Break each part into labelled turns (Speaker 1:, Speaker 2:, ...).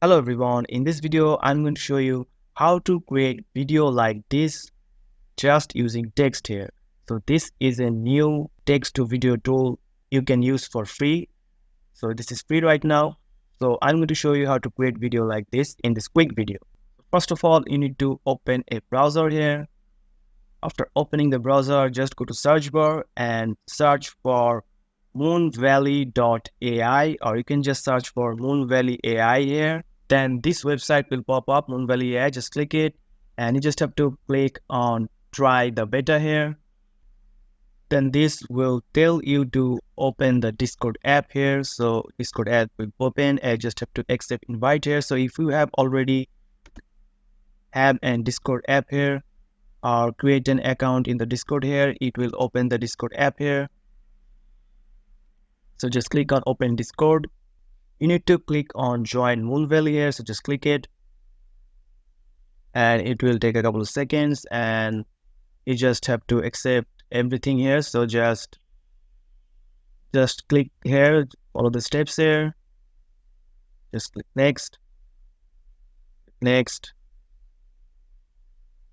Speaker 1: Hello everyone, in this video I'm going to show you how to create video like this just using text here. So this is a new text to video tool you can use for free. So this is free right now. So I'm going to show you how to create video like this in this quick video. First of all, you need to open a browser here. After opening the browser, just go to search bar and search for moonvalley.ai, or you can just search for Moonvalley AI here. Then this website will pop up, Moonvalley AI. Just click it and you just have to click on try the beta here. Then this will tell you to open the Discord app here. So Discord app will open and just have to accept invite here. So if you have already have an Discord app here, or create an account in the Discord here, it will open the Discord app here. So just click on open Discord. You need to click on join Moonvalley here. So just click it and it will take a couple of seconds and you just have to accept everything here. So just click here, follow the steps here. Just click next,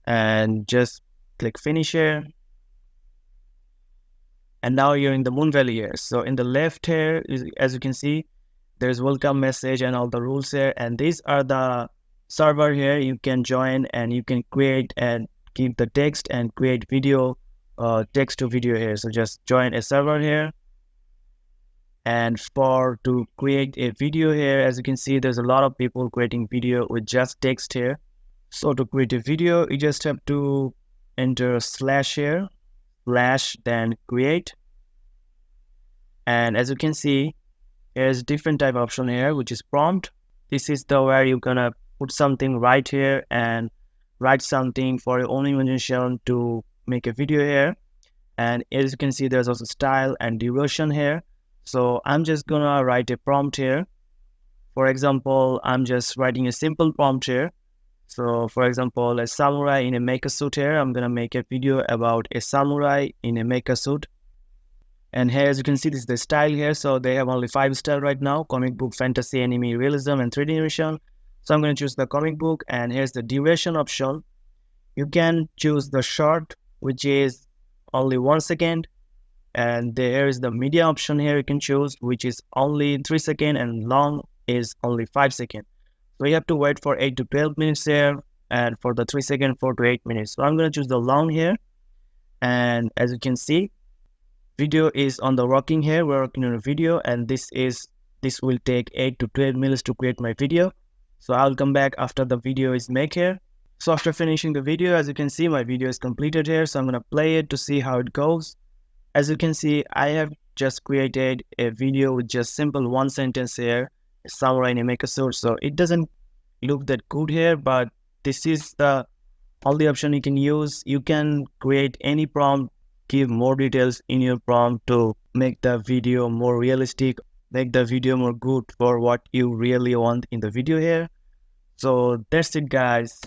Speaker 1: and just click finish here. And now you're in the Moonvalley here. So in the left here, as you can see, there's welcome message and all the rules here. And these are the server here. You can join and you can create and keep the text and create video, text to video here. So just join a server here. And to create a video here, as you can see, there's a lot of people creating video with just text here. So to create a video, you just have to enter slash here, slash, then create. And as you can see, there's different type option here, which is prompt. This is the where you're gonna put something right here and write something for your own imagination to make a video here. And as you can see, there's also style and duration here. So I'm just gonna write a prompt here. For example, I'm just writing a simple prompt here. So for example, a samurai in a mecha suit here. I'm gonna make a video about a samurai in a mecha suit. And here, as you can see, this is the style here. So they have only 5 style right now: comic book, fantasy, anime, realism, and 3D animation. So I'm going to choose the comic book, and here's the duration option. You can choose the short, which is only 1 second. And there is the media option here you can choose, which is only 3 seconds, and long is only 5 seconds. So you have to wait for 8 to 12 minutes here, and for the 3 second, 4 to 8 minutes. So I'm going to choose the long here. And as you can see, video is on the working here. We're working on a video, and this will take 8 to 12 minutes to create my video. So I'll come back after the video is made here. So after finishing the video, as you can see, my video is completed here. So I'm going to play it to see how it goes. As you can see, I have just created a video with just simple 1 sentence here, a samurai in a mecha suit. So it doesn't look that good here, but this is the only option you can use. You can create any prompt, give more details in your prompt to make the video more realistic, make the video more good for what you really want in the video here. So that's it, guys.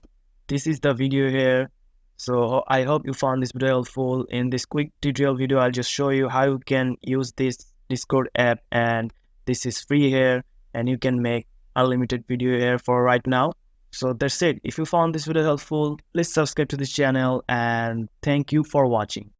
Speaker 1: This is the video here. So I hope you found this video helpful. In this quick tutorial video, I'll just show you how you can use this Discord app, and this is free here, and you can make unlimited video here for right now. So that's it. If you found this video helpful, please subscribe to this channel, and thank you for watching.